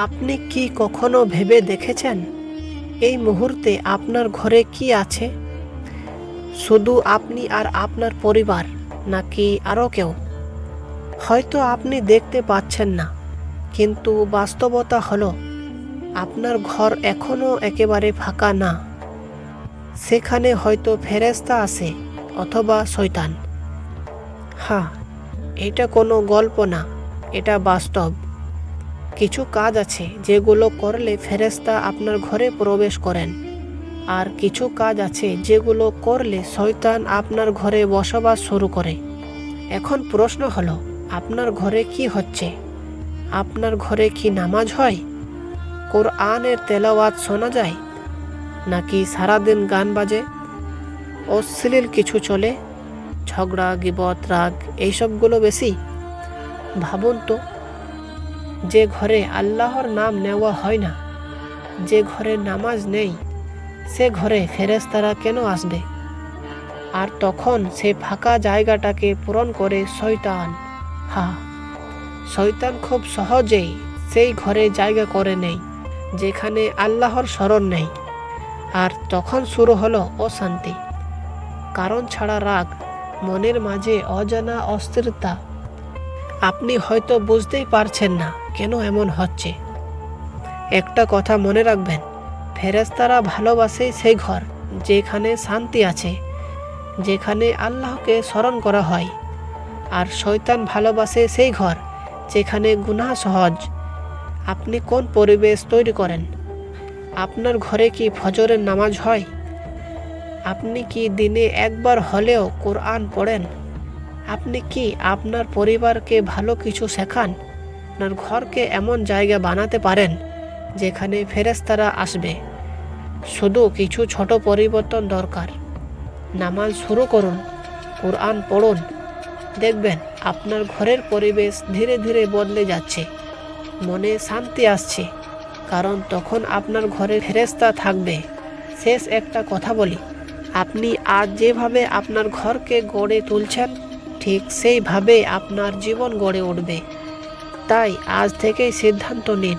আপনি কি কখনো ভেবে দেখেছেন এই মুহূর্তে আপনার ঘরে কি আছে? শুধু আপনি আর আপনার পরিবার, নাকি আরও কেউ? হয়তো আপনি দেখতে পাচ্ছেন না, কিন্তু বাস্তবতা হলো আপনার ঘর এখনও একেবারে ফাঁকা না। সেখানে হয়তো ফেরেশতা আছে, অথবা শয়তান। হ্যাঁ, এটা কোনো গল্প না, এটা বাস্তব। কিছু কাজ আছে যেগুলো করলে ফেরেশতা আপনার ঘরে প্রবেশ করেন, আর কিছু কাজ আছে যেগুলো করলে শয়তান আপনার ঘরে বসবাস শুরু করে। এখন প্রশ্ন হলো, আপনার ঘরে কি হচ্ছে? আপনার ঘরে কি নামাজ হয়, কোরআনের তেলাওয়াত শোনা যায়, নাকি সারাদিন গান বাজে, অশ্লীল কিছু চলে, ঝগড়া, গীবত, রাগ এইসবগুলো বেশি? ভাবুন তো, যে ঘরে আল্লাহর নাম নেওয়া হয় না, যে ঘরে নামাজ নেই, সে ঘরে ফেরেশতারা কেন আসবে? আর তখন সে ফাঁকা জায়গাটাকে পূরণ করে শয়তান। হ্যাঁ, শয়তান খুব সহজেই সেই ঘরে জায়গা করে নেই যেখানে আল্লাহর স্মরণ নেই। আর তখন শুরু হলো অশান্তি, কারণ ছাড়া রাগ, মনের মাঝে অজানা অস্থিরতা। আপনি হয়তো বুঝতেই পারছেন না কেন এমন হচ্ছে। একটা কথা মনে রাখবেন, ফেরেশতারা ভালোবাসে সেই ঘর যেখানে শান্তি আছে, যেখানে আল্লাহকে স্মরণ করা হয়। আর শয়তান ভালোবাসে সেই ঘর যেখানে গুনাহ সহজ। আপনি কোন পরিবেশ তৈরি করেন? আপনার ঘরে কি ফজরের নামাজ হয়? আপনি কি দিনে একবার হলেও কোরআন পড়েন? আপনি কি আপনার পরিবারকে ভালো কিছু শেখান? আপনার ঘরকে এমন জায়গা বানাতে পারেন যেখানে ফেরেশতারা আসবে? শুধু কিছু ছোট পরিবর্তন দরকার। নামাজ শুরু করুন, কোরআন পড়ুন, দেখবেন আপনার ঘরের পরিবেশ ধীরে ধীরে বদলে যাচ্ছে। মনে শান্তি আসছে, কারণ তখন আপনার ঘরে ফেরেশতা থাকবে। শেষ একটা কথা বলি, আপনি আজ যেভাবে আপনার ঘরকে গড়ে তুলছেন, ঠিক সেইভাবে আপনার জীবন গড়ে উঠবে। তাই আজ থেকেই সিদ্ধান্ত নিন,